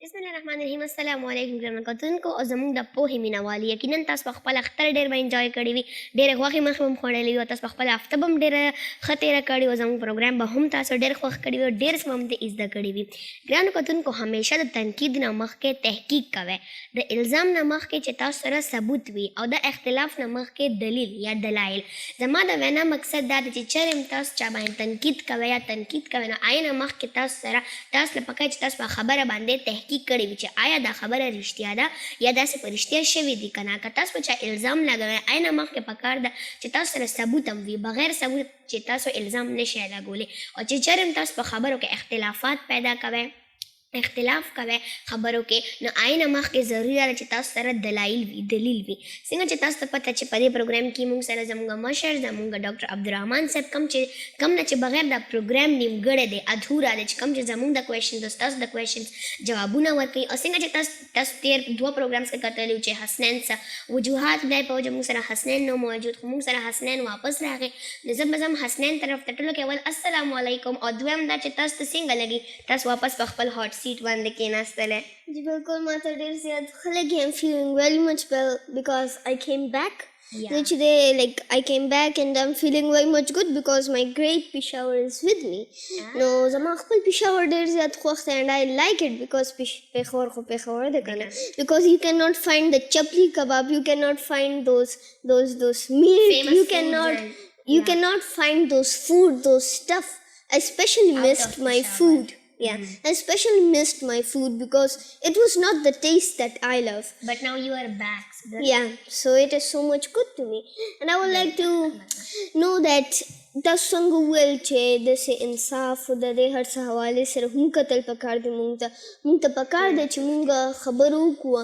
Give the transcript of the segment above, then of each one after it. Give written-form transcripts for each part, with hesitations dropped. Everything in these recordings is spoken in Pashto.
بسم الله الرحمن الرحیم. السلام علیکم ګرانو کتونکو او زموږ د پوهې مینوال. یقینا تاسو په خپل اختر ډېر به انجوای کړی وي، ډېرې غوښې مخې به هم خوړلې وي او تاسو په خپله هفته به هم ډېره ښه تېره کړې وي. زموږ پروګرام به هم تاسو ډېر خوښ کړی وي او ډېر څه به هم ترې زده کړي وي. ګرانو کتونکو، همیشه د تنقید نه مخکې تحقیق کوئ، د الزام نه مخکې چې تاسو سره ثبوت وي او د اختلاف نه مخکې دلیل یا دلایل. زما د وینا مقصد دا دی چې چېرې هم تاسو چا باندې تنقید کوئ یا تنقید کوئ، نو آیا نه مخکې تاسو سره تاسو له پکار چې تاسو په خبره باندې تحقیق کړی وي چې آیا دا خبره رښتیا ده یا داسې په رښتیا شوي دي که نه. که تاسو په چا الزام لګوئ، آیا نه مخکې پکار ده چې تاسو سره ثبوت هم وي، بغیر ثبوت چې تاسو الزام نشئ لګولی. او چې چېرې هم تاسو په خبرو کې اختلافات پیدا کوئ، اختلاف کوئ خبرو کې، نو آینه مخکې ضروري ده چې تاسو سره دلایل وي، دلیل وي. څنګه چې تاسو ته پته چې په دې پروګرام کې موږ سره زموږ مشر زموږ ډاکټر عبدالرحمن صاحب کم نه چې بغیر دا پروګرام نیمګړی دی، ادهوره دی، چې کم چې زموږ د کوېشنز ستاسو د کوېشنز جوابونه ورکوي. او څنګه چې تاسو تېر دوه پروګرامس کې کتلي چې حسنین څه وجوهات دی، په وجه موږ سره حسنین نه موجود، خو موږ سره حسنین واپس راغی. نو زه به ځم حسنین طرف ته. ټولو کې اول السلام علیکم، او دویم دا چې تاسو ته څنګه لګي تاسو واپس په خپل هاټ سیټ باندې کېناستلی؟ जी बिल्कुल ما ته ډېر زیات ښه لګي. I'm feeling very much well because I came back. Today, I came back and I'm feeling very much good because my great Peshawar is with me. No, زما خپل Peshawar ډېر زیات خوښ دی and I like it because Peshawar خو Peshawar دی که نه. Because you cannot find the chapli kebab, you cannot find those meat, you cannot find those food, those stuff. I especially missed my food. Yeah, I especially missed my food because it was not the taste that I love. But now you are back. Yeah, so it is so much good to me. And I would like to know that تاسو څنګه وویل چې داسې انصاف د دې هر څه حوالې سره هم کتل پکار دی. موږ ته پکار دی چې موږ خبرو وکړو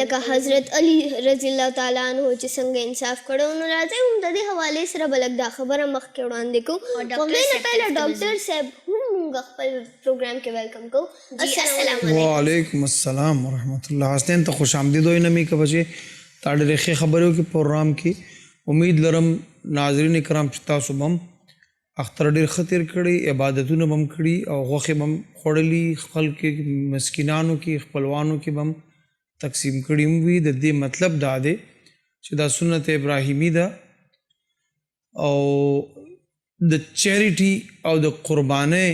لکه حضرت علي رضی الله تعالی عنه چې څنګه انصاف کړی. نو راځئ هم د دې حوالې سره به لږ دا خبره مخکې وړاندې کوو. هغې نه پهله ډاکټر صاحب هم موږ خپل پروګرام کې ویلکم کوو. السلام علیکم. وعلیکم السلام ورحمۃ اللہ. حسنین ته خوش آمدید وایو نمی که بچې تا ډېرې ښې خبرې وکړې پروګرام کې. امید لرم ناظرین کرام چې تاسو به هم اختر ډېر ښه تېر کړی، عبادتونه به هم کړي او غوښې به هم خوړلي، خلکو کې مسکینانو کې خپلوانو کې به هم تقسیم کړي هم وي. د دې مطلب دا دی چې دا سنت ابراهیمي ده او د چیریټي او د قربانۍ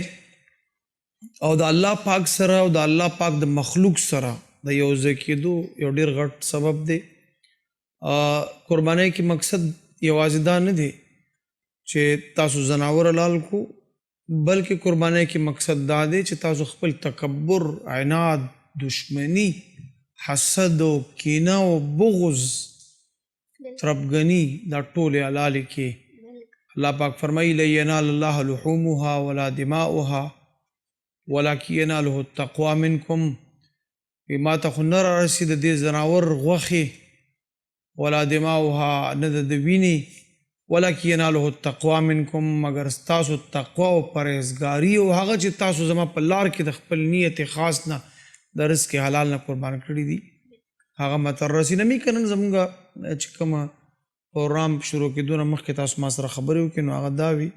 او د الله پاک سره او د الله پاک د مخلوق سره د یو ځای کېدو یو ډېر غټ سبب دی. قربانۍ کې مقصد یوازې دا نه دی چې تاسو زناور حلال کو، بلکې قربانۍ کې مقصد دا دی چې تاسو خپل تکبر، عناد، دشمنی، حسد او کینه او بغض، تربګني دا ټولې حلالې کې. الله پاک فرمایي لن ینال الله لحومها ولا دماؤها ولکن یناله التقوی منکم. ما ته خو نه رارسي د دې زناور غوښې ولا دماؤها، نه د وینې، ولکن یناله التقوی منکم، مگر ستاسو تقوا او پرهیزګاري او هغه چې تاسو زما په لار کې د خپل نیت خاص نه د رزق حلال نه قربان کړي دي هغه ماته رارسي. نمی که نن زمونږ چې کومه پروګرام شروع کېدو نه مخکې تاسو ما سره خبرې وکړې، نو هغه دا وي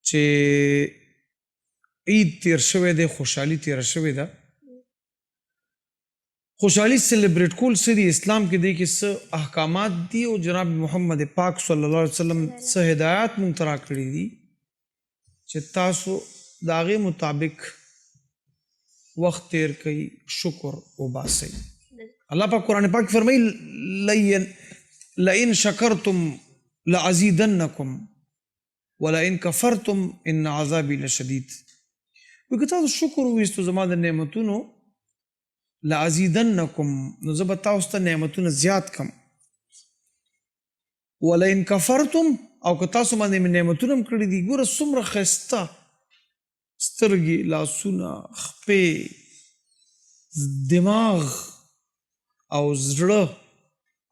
چې عید تیر شوی دی، خوشحالي تیره شوې ده. خوشحالي سیلیبریټ کول څه دي اسلام کې؟ دی کې څه احکامات دي او جناب محمد پاک صلی الله علیه وسلم څه هدایات مونږ ته راکړي دي چې تاسو د هغې مطابق وخت تیر کوئ، شکر وباسئ. الله پاک قرآن پاک فرمایي لئن شکرتم لازیدنکم ولئن کفرتم ان عذابی لشدید. وایي که تاسو شکر وویستو زما د نعمتونو، لازیدنکم نو زه به تاسو ته نعمتونه زیات کم، ولئن کفرتم او که تاسو باندې مې نعمتونه هم کړي دي. ګوره څومره ښایسته سترګې، لاسونه، خپې، دماغ او زړه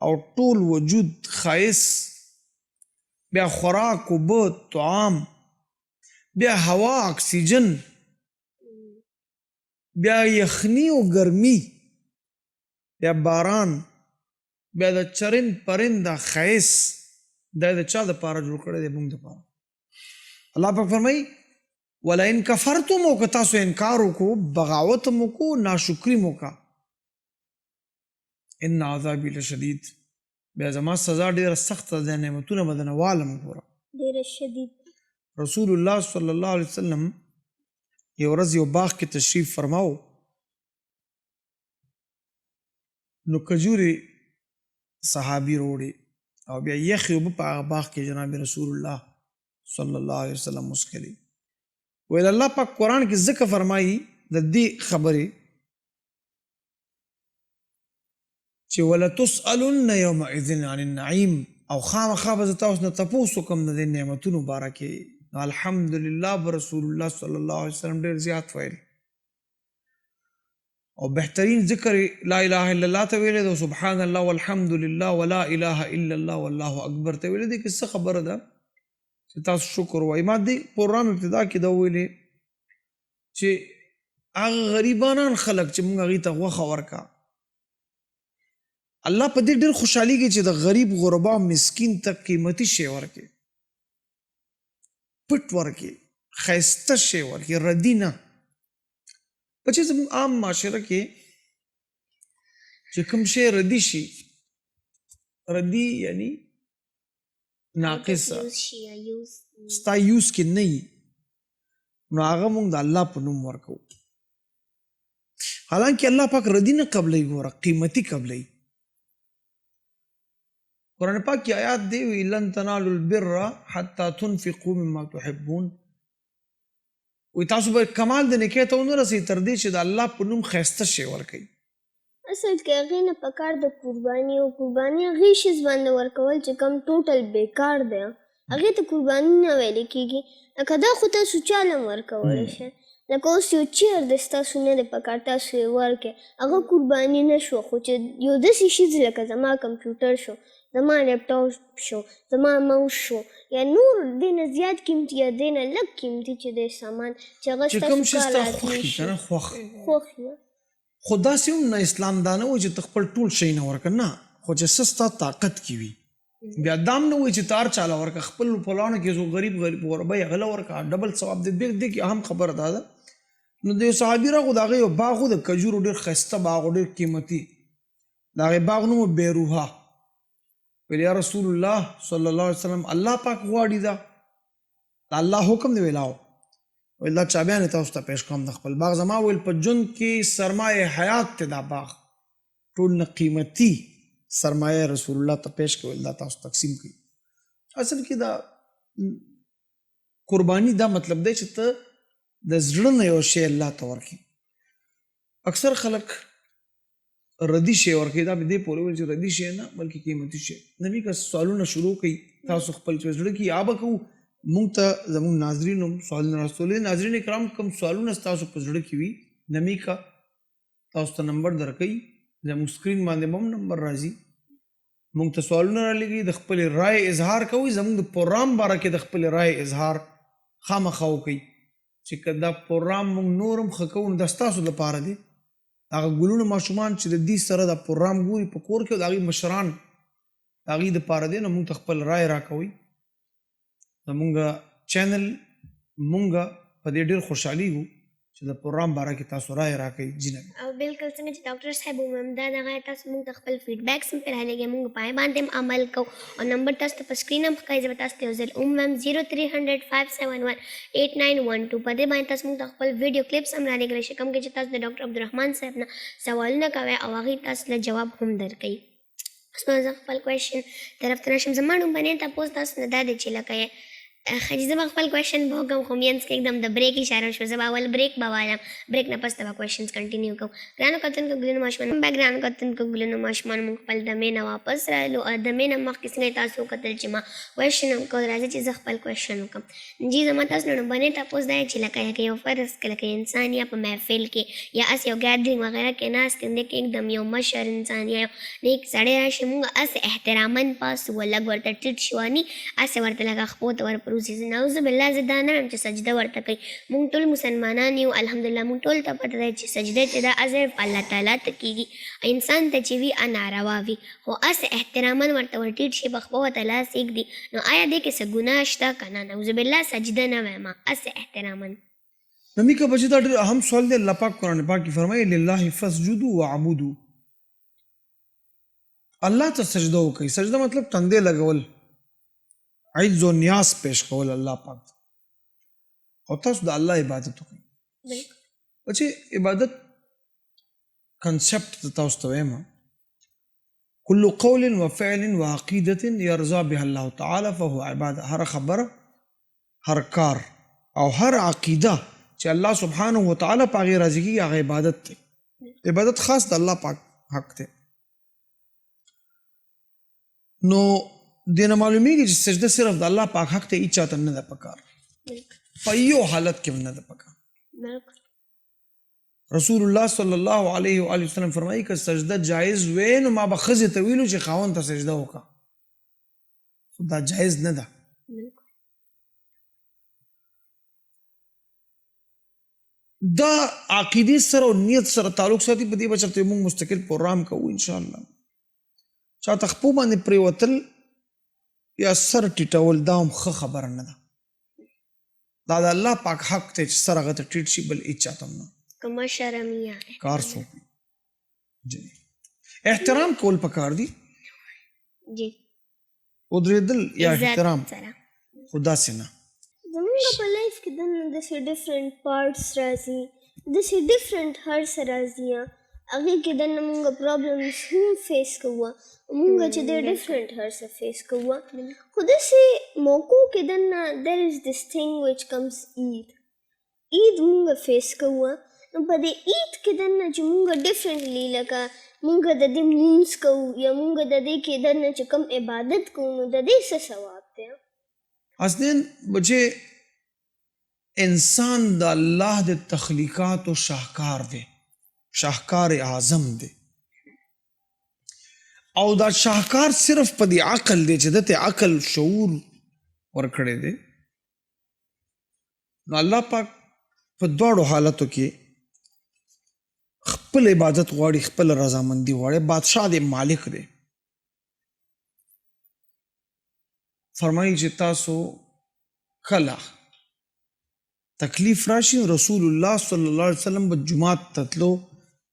او ټول وجود ښایست، بیا خوراک، اوبه، طعام، بیا هوا، اکسیجن، بیا یخنی او ګرمي، بیا باران، بیا د چرند پرند دا ښایست، دا د چا دپاره جوړ کړی دی؟ موږ دپاره. الله پاک فرمایي ولئن کفرتم او که تاسو انکار وکړو بغاوت مو وکړو ناشکري مو وکړه ان عذابي لشدید بیا زما سزا ډېره سخته ده نعمتونه به درنه والم ګوره ډېره شدید. رسول الله صلی الله علیه وسلم یو ورځ یو باغ کې تشریف فرماو نو کجوري صحابي روړي او بیا یخې اوبه په هغه باغ کې جناب رسول الله صلی الله علیه وسلم مسکلي ویل الله پاک قرآن کې ذکر فرمایي د دې خبرې چې ولتسألن یومئذ عن النعیم او خامخا به زه تاسو نه تپوس وکړم د دې نعمتونو باره کې الحمدلله به رسول الله صلی الله علیه وسلم ډېر زیات ویل او بهترین ذکر لا اله الا الله ته ویلی دی سبحان الله والحمد لله ولا اله الا الله والله اکبر ته ویلی دی که څه خبره ده چې تاسو شکر وایي ما دې پروګرام ابتدا کې دا ویلې چې هغه غریبانان خلک چې موږ هغوی ته غوښه ورکړه الله په دې ډېر خوشحالېږي چې د غریب غربا مسکین ته قیمتي شی ورکړي پټ ورکړي ښایسته شی ورکړي ردي نه په چې زموږ عام معاشره کې چې کوم شی ردي شي ردي یعنی ناقصه ستا یوز کې نه وي نو هغه موږ د الله په نوم ورکوو حالانکه الله پاک ردي نه قبلوي ګوره قیمتي قبلوي قرآن پاک کی آیات دی وی لن تنالوا البر حتى تنفقوا مما تحبون وی تاسو به کمال د نیکۍ ته ونه رسئ تر دې چې د الله په نوم ښایسته شی ورکوئ اصل کې هغې نه پکار د قرباني او قرباني هغې شیز باندې ورکول چې کم ټوټل بیکار دی هغې ته قرباني نه ویلی کېږي لکه دا خو تاسو چاله هم ورکولی شئ لکه اوس یو چیر دی ستاسو نه دی پکار تاسو یې ورکړئ هغه قرباني نه شوه خو چې یو داسې شیز لکه زما کمپیوټر شو زما لیپټاپ شو زما ماوس شو یا نور دې نه زیات قیمتي یا دې نه لږ قیمتي چې دی سامان چې هغه چې کوم شی ستا خوښ وي که نه خوښ خو داسې هم نه اسلام دا نه وایي چې ته خپل ټول شی نه ورکړه نه خو چې څه ستا طاقت کې وي بیا دام نه وایي چې ته هر چاله ورکړه خپل پلانو کې څوک غریب غربی هغه له ورکړه ډبل ثواب دی دې کې اهم خبره دا ده نو د یو صحابي راغو د هغې یو باغ و د کجورو ډېر ښایسته باغ و ډېر قیمتي د هغې باغ نوم و بیروها ویل یا رسول الله صلی الله علیه وسلم الله پاک غواړي دا د الله حکم دی ویلاو ویل دا چابیانې تاسو ته پیش کوم د خپل باغ زما ویل په ژوند کې سرمایه حیات دی دا باغ ټول نه قیمتي سرمایه رسول الله ته پیش کوي دا تاسو تقسیم کړي اصل کې دا قرباني دا مطلب دی چې ته د زړه نه یو شی الله ته ورکړي اکثر خلک ردی شی ورکړي دا به دې پورې وایي چې ردي شی نه بلکې قیمتي شی نبي که سوالونه شروع کړي تاسو خپل چې زړه کې یا به کوو موږ ته زموږ ناظرینو سوالونه راستولی ناظرین کرام کوم سوالونه ستاسو په زړه کې وي نبي کا تاسو ته نمبر درکوي زموږ سکرین باندې به هم نمبر راځي موږ ته سوالونه رالیږي د خپلې رای اظهار کوئ زموږ د پروګرام باره کې د خپلې رای اظهار خامخا وکړئ چې که دا پروګرام موږ نور هم ښه کوو نو دا ستاسو دپاره دی هغه ګلونه ماشومان چې د دې سره دا پروګرام ګوري په کور کې د هغوی مشران د هغوی دپاره دی نو موږ ته خپل رای راکوئ زمونږ چینل مونږ په دې ډېر خوشحالیږو چې د پروګرام باره کې تاسو رای راکوئ جی نه او بالکل څنګه چې ډاکټر صاحب وویل دا دغه تاسو موږ ته خپل فیډبیکس هم پرې رالیږئ موږ په هغې باندې هم عمل کوو او نمبر تاسو ته په سکرین هم ښکاري زه به تاسو ته یو ځل ووایم 0300 571 8912 په دې باندې تاسو موږ ته خپل ویډیو کلیپس هم رالیږلی شئ کوم کې چې تاسو د ډاکټر عبدالرحمن صاحب نه سوالونه کوئ او هغوی تاسو له جواب هم درکوي اوس نو زه خپل کوېشن طرف ته راشم زما لومبنی تپوس تاسو نه دا دی چې لکه خدي زه به خپل کوېشن به وکړم خو مینځ کې एकदम د بریک اشاره شو زه به اول بریک به وایم بریک نه پس به کوېشنز کنټینیو کوم ګرانو کتونکو ګلونو ماشومانو به ګرانو کتونکو ګلونو ماشومانو موږ خپل دمې نه واپس رالو دمې نه مخکې څنګه تاسو وکتل چې ما کوېشن هم کول راځي چې زه خپل کوېشن وکړم جی زما تاسو نه لومبنی تپوس دا چې لکه یو فرض کړه لکه انسان یا په محفل کې یا اس یو ګیدرینګ وغیره کې ناست دی کې एकदम یو مشر انسان یا نیک سړی راشي موږ اس احتراماً پاس ولګ ورته ټیټ شوانی اس ورته لګه خپو ته ورپروسي نعوذ بالله زه دا نه وایم چې سجده ورته کوي موږ ټول مسلمانان یو الحمدلله موږ ټول ته پته دی چې سجده چې دا صرف الله تعالی ته کېږي انسان ته چې وي ناروا وي خو هسې احتراما ورته ورټیټ شي په خپه ورته لاس ایږدي نو آیا دې کې څه ګناه شته که نه نعوذ بالله سجده نه وایم هسې احتراما نمی کا بچی دا ډېر اهم سوال دی. الله پاک قرآن پاک کې فرمایي لله فسجدوا وعبدوا. الله ته سجده وکړئ. سجده مطلب تندې لګول، عجز و نیاز پیش کول الله پاک ته. او تاسو د الله عبادت وکړئ. بچی عبادت کنسپټ تاسو ته وایم، كل قول وفعل وعقيدة يرضى بها الله تعالى فهو عبادة. هر خبر، هر کار او هر عقیده چې الله سبحانه وتعالی پاغي راضي کیږي هغه عبادت دی. عبادت خاص د الله پاک حق دی. نو دینه معلومیږي چې سجده صرف د الله پاک حق ته هیڅ چاته نه ده پکار، په یو حالت کې نه ده پکار. رسول الله صلی الله علیه و آله وسلم فرمایي که سجده جایز وې نو ما به ښځې ته ویلو چې خاوند ته سجده وکړه، خو دا جایز نه ده. دا عقیدې سره او نیت سره تعلق ساتي. په دې به چېرته موږ مستقل پروګرام کوو انشاءالله. چاته خپو باندې پرېوتل یا سر ټیټول دا هم ښه خبره نه ده. دا د الله پاک حق دی چې سر هغه ته ټیټ شي، بل هېڅ چاته هم نه. کما شرمیا کار څوک جی احترام کول پکار دي. جی ودرېدل یا احترام سره خدا سے نه. زمونږ په لایف کې دنه داسې ډفرنٹ پارټس راځي، داسې ډفرنٹ هرڅ راځي، هغې کې دنه مونږ پرابلمس هم فیس کوو، مونږ چې د ډفرنٹ هرڅ فیس کوو. خو داسې موقعو کې دنه there is this thing which comes عید مونږ فیس کوو. نو په دې عید کې دنه چې مونږ ډفرنټلی لکه مونږ د دې مونځ کوو یا مونږ د دې کې دنه چې کوم عبادت کوو نو د دې څه ثواب دی؟ اصلاً بچے انسان د الله د تخلیقاتو شاهکار دی، شاهکار اعظم دی. او دا شاهکار صرف په دې عقل دی چې دته عقل شعور ورکړی دی. نو الله پاک په دواړو حالتو کې خپل عبادت غواړي، خپل رضامندي غواړي. بادشاہ دی، مالک دی. فرمایي چې تاسو کله تکلیف راشي رسول الله صلی الله علیه وسلم به جمعات ته تلو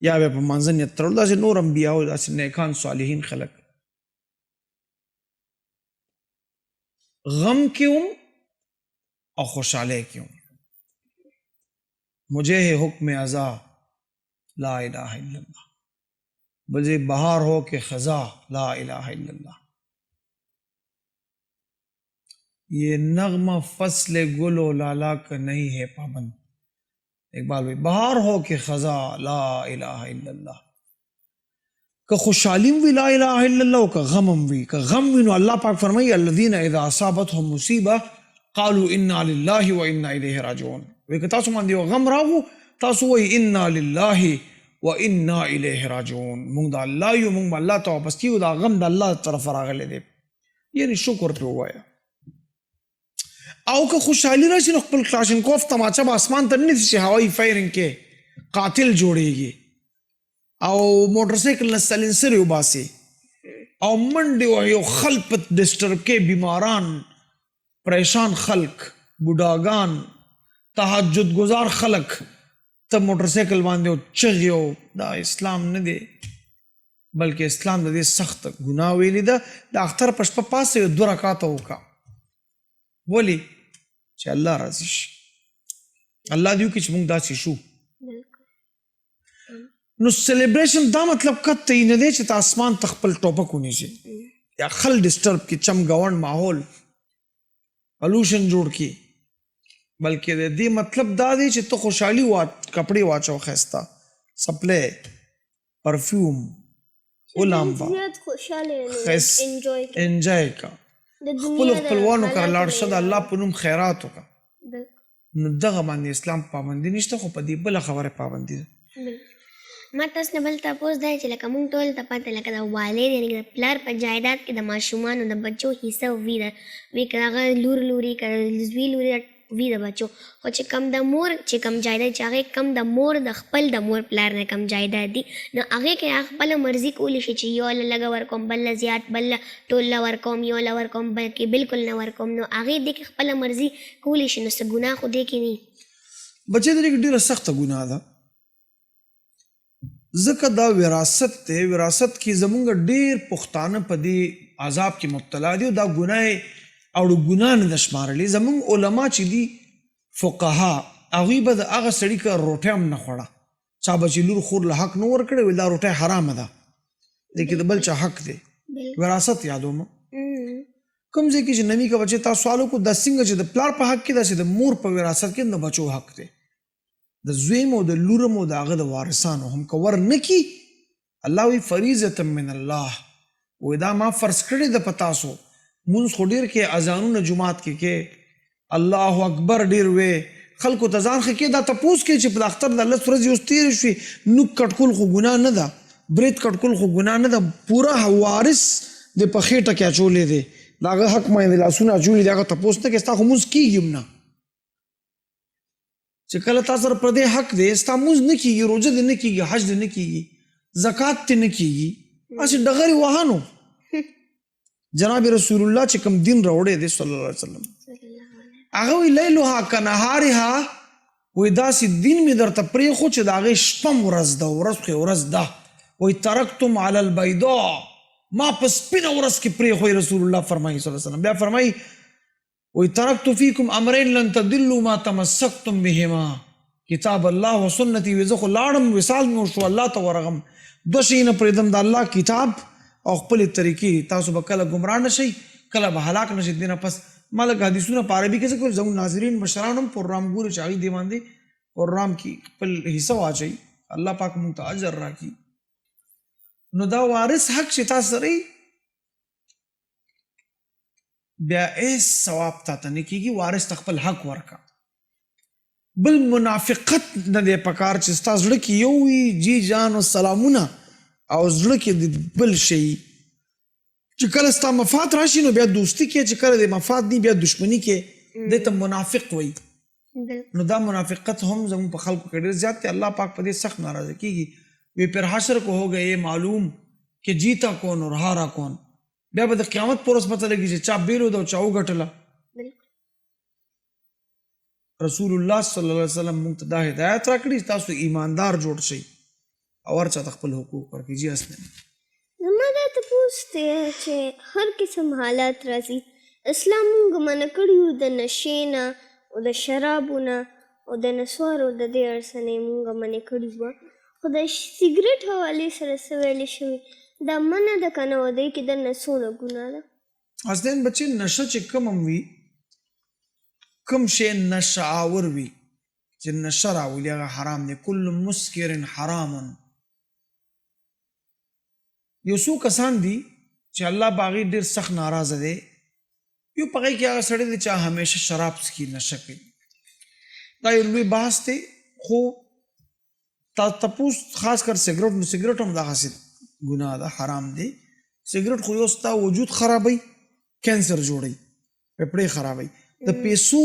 یا به په منځ نیت تړل. داسې نور انبیا او داسې نیکان صالحین خلک غم کې هم او خوشحالی کې هم. مجھے ہے حکم ازا لا الہ الا اللہ، بلے بہار ہو کہ خزاں لا الہ الا اللہ. یہ نغمہ فصل گل و لالا کا نہیں ہے پابند. اقبال بھائی بہار ہو کہ خزاں لا الہ الا اللہ. کہ خوشحالیم وی لا الہ الا اللہ، کا غمم وی، کا غم وی نو اللہ پاک فرمائی الذین اذا اصابتهم مصیبہ قالوا انا للہ و انا الیہ راجعون. وی کہ تاسو باندې غم راغو تاسو وی انا للہ و انا الیہ راجعون. مونږ د الله یو، مونږ الله ته واپس کیو. دا غم د الله طرف راغلی دی، یعنی شکر پرې ووایه. او که خوشحالی راشي نو خپل کلاشینکوف تماچه به اسمان ته نه نیسي چې هوایي فایرنګ کې قاتل جوړیږي، او موټر سایکل نه سلنسر یې وباسي او منډې وهي او خلک په ډسټرب کې، بیماران، پریشان خلک، بوډاګان، تهجد گزار خلک ته موټر سایکل باندې او چغې. او دا اسلام نه دی، بلکې اسلام د دې سخت ګناه ویلي ده. د اختر په شپه پاسه یو 2 رکعاته وکړه. ولی چې الله راضي شي. الله دې وکړي چې موږ داسې شو. نو سیلیبریشن دا مطلب کته یې نه دی چې ته اسمان ته خپل ټوپک ونیسي یا خل ډسټرب کې چمګاونډ ماحول پلوشن جوړ کړي، بلکې د دې مطلب دا دی چې ته خوشحالي کپڑے واچو، ښایسته سپلې، پرفیوم، ولامبا، زیات خوشاله انجوای کا، خپل خپلوانو کر لاړ شه، د الله په نوم خیرات وکړه. نو دغه باندې اسلام پابندي نشته، خو په دې بله خبره پابندي ده. ما تاسو نه بل تپوس دی چې لکه مونږ ټول ته پته لکه د والد یعنې د پلار په جایداد کې د ماشومانو د بچو حصه وي ده، وي که هغه لور لوري که زوی لوري وي د بچو. خو چې کم د مور چې کم جایداد چې هغې کم د مور د خپل د مور پلار نه کم جایداد دي، نو هغې کې هغه خپله مرضي کولی شي چې یو له لږه ورکوم، بل له زیات، بل له ټول له ورکوم، یو له ورکوم، بلکې بلکل نه ورکوم. نو هغې دې کې خپله مرضي کولی شي، نو څه ګناه خو دې کې نه. بچې د دې ډیره سخته ګناه ده ځکه دا وراثت دی وراثت کې زمونږ ډیر پښتانه په دې عذاب کې مبتلا دي او دا ګناه او ګناه نه ده شمارلې زمونږ علما چې دي فقها هغوی به د هغه سړي که روټۍ هم نه خوړه چا به چې لور خور له حق نه ورکړی ویل دا روټۍ حرامه ده دې کې د بل چا حق دی وراثت یادوم کوم ځای کې چې نوي که بچې تاسو سوال وکړو دا څنګه چې د پلار په حق کې داسې د مور په وراثت کې د بچو حق دی د زویم او د لورم او د هغه د وارثانو هم که ور نه کي الله وی فریضة من الله وی دا ما فرض کړی د په تاسو مونځ خو ډېر کې اذانونه جماعت کې الله اکبر ډېر وی خلکو ته ځان ښه کې دا تپوس کې چې په اختر د لس ورځې اوس تېرې شوې نوک کټکول خو ګناه نه ده برید کټکول خو ګناه نه ده پوره وارث د په خېټه کې اچولی دی د هغه حق باندې لاسونه اچولي دي هغه تپوس نه کې ستا خو مونځ کېږي هم نه چې کله تا سره پر دې حق دی ستا مونځ نه کېږي روژه دې نه کېږي حج دې نه کېږي زکات دې نه کېږي هسې ډغرې وهانو جناب رسول الله چې کوم دین راوړی دی صلی الله علیه وسلم هغه وی لیلها کنهارها وی داسې دین مې درته پرېښو چې د هغې شپه م ورځ ده ورځ خو ورځ ده وی ترکتم علی البیضاء ما په سپینه ورځ کې پرېښوی رسول الله فرمایي صلی الله علیه وسلم بیا فرمایي وی ترکت فیکم امرین لن تدلوا ما تمسکتم بهما کتاب الله و سنتي وی زه خو لاړم وصال مې وشو الله ته ورغم دوه شي نه پرېږدم د الله کتاب او خپلې طریقې تاسو به کله ګمراه نه شئ کله به هلاک نه شئ دې نه پس ما لږ حدیثونه په عربي کې څه کوي زموږ ناظرین مشران هم پروګرام ګوري چې هغوی دې باندې پروګرام کې خپل حصه واچوي الله پاک موږ ته اجر راکړي نو دا وارث حق چې تا سره بیا هیڅ ثواب تاته نه کېږي وارث ته خپل حق ورکړه بل منافقت نه دی پکار چې ستا زړه کې یو وي جی جان و سلامونه او زړه کې د بل شي چې کله ستا مفاد راشي نو بیا دوستي کې چې کله د مفاد نی بیا دشمنی کې دې ته منافق وایي نو دا منافقت هم زموږ په خلکو کې ډېر زیات دی الله پاک په دې سخت ناراضه کېږي وی پھر حشر کو ہو گئے معلوم کہ جیتا کون اور ہارا کون بیا به د قیامت پر ورځ پته لګي چې چا بیلو ده او چا وګټله رسول الله صلی الله علیه وسلم موږ ته دا هدایت راکړي چې تاسو ایماندار جوړ شئ او هر چاته خپل حقوق ورکړي جی اسلم زما دا تپوس دی چې هر قسم حالات راځي اسلام موږ منع کړي یو د نشې نه او د شرابو نه او د نسوارو د دې هر څه نه یې موږ منع کړي وه خو د سګرټ حوالې سره څه ویلې شوي دا منع ده که نه و دی کې درنه څونه ګناه ده حسین بچې نشه چې کم هم وي کم شی نشه آور وي چې نشه راولي هغه حرام دی کل مسکر حرام یو څو کسان دي چې الله په هغې ډېر سخت ناراضه دی یو په هغې کې هغه سړی دی چې همیشه شراب څکي نشه کوي دا یو لوی بحث دی خو تپوس خاص کر سګرټ نو سګرټ هم دغسې ګناه ده حرام دی سګرټ خو یو ستا وجود خرابوي کینسر جوړوي پپړې خرابوي د پیسو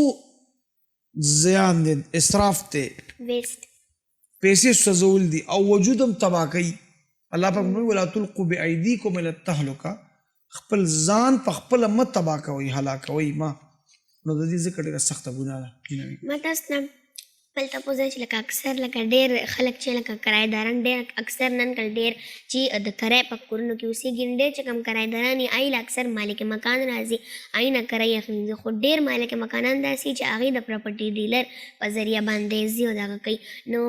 زیان دی اسراف دی پیسې سوځول دي او وجود هم تباه کوي الله پاک وایي ولا تلقوا بأیدیکم الی التهلکه خپل ځان په خپله مه تباه کوئ هلاکوئ ما نو د دې ځکه ډېره سخته ګناه ده ما تاسو نه بل تپوس دی چې لکه اکثر لکه ډېر خلک چې لکه کرایداران ډېر اکثر نن کل ډېر چې د کرای په کورونو کې اوسېږي ډېر چې کوم کرایداران یې هغوی له اکثر مالک مکان راځي هغوی نه کرایه اخلي خو ډېر مالک مکانان داسې چې هغوی د پراپرټي ډیلر په ذریعه باندې ځي او دغه کوي نو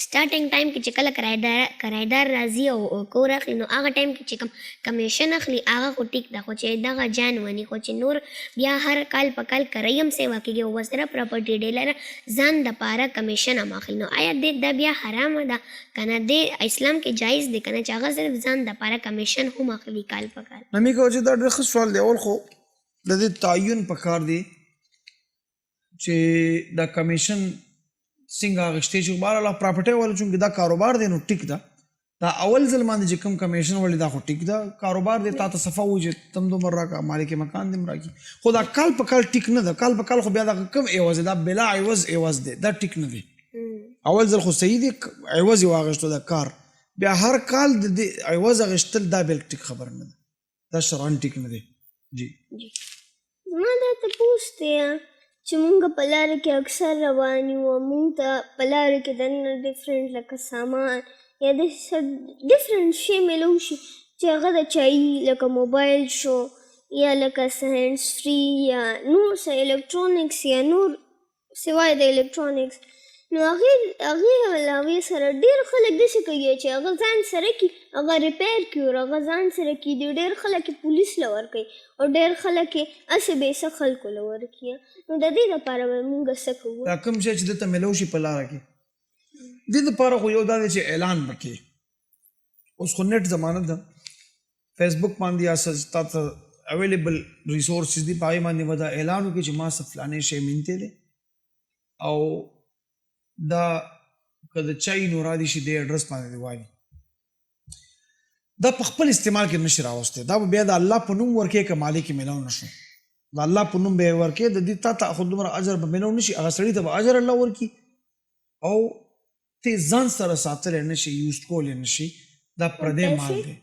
سټارټنګ ټایم کې چې کله کرایدار راځي او کور اخلي نو هغه ټایم کې چې کوم کمیشن اخلي هغه خو ټیک ده خو چې دغه جان ونی خو چې نور بیا هر کال په کال کرایه هم سیوا کېږي او ورسره پراپرټي ډیلر ځان دپاره کمیشن هم اخلي نو آیا دا بیا حرامه ده که نه دی اسلام کې جایز دی که نه چې هغه صرف ځان دپاره کمیشن هم اخلي کال په کال نمی کو چې دا ډېر ښه سوال دی اول خو د دې تعین پکار دی چې دا کمیشن څنګه اخیستی چې بهرحال پراپرټۍ والا چونکې دا کاروبار دی نو ټیک ده دا اول ځل باندې چې کوم کمیشن ولې دا خو ټیک ده کاروبار دی تا ته صفه وي چې تم دومره راکړه مالک مکان دې هم راکړي خو دا کال په کال ټیک نه ده کال په کال خو بیا دغه کم عوض دی دا بلا عوض عوض دی دا ټیک نه دی اول ځل خو صحیح دی عوض یې واخیستو دا کار بیا هر کال د دې عوض اخیستل دا بل ټیک خبره نه ده دا شرعاً ټیک نه دی جی زما دا تپوس دی چې مونږ په لاره کې اکثر روان یو او مونږ ته په لاره کې دننه ډفرنټ لکه سامان یا داسې ډفرنټ شی میلو شي چې هغه د چایي لکه موبایل شو یا لکه څه هینډز فري یا نور څه الکترونکس یا نور سوای د الکترونکس نو هغې سره ډېر خلک داسې کوي چې هغه ځان سره کړي هغه ریپیر کړي او هغه ځان سره کړي ډېر خلک یې پولیس له ورکوي او ډېر خلک یې هسې بېڅه خلکو له ورکوي نو د دې دپاره به مونږ څه کوو دا کوم شی چې دلته میلو شي په لاره کې دې دپاره خو یو دا دی چې اعلان وکړي اوس خو نیټ زمانه ده فیسبوک باندې یا تا ته اویلیبل ریسورسز دي په هغې باندې به دا اعلان وکړي چې ما څه فلانې شی مینتی دی او دا که د چای نو را دي شي د اډرس باندې دی وایي دا په خپل استعمال کې نشي راوستی دا به بیا د الله په نوم ورکې که مالک یې میلاو نشو د الله په نوم به یې ورکې د دې تا ته خو دومره اجر به میلاو نشي هغه سړي ته به اجر الله ورکي او ته ځان سره ساتلی نشي یوز کولی نشي دا پردی مال دی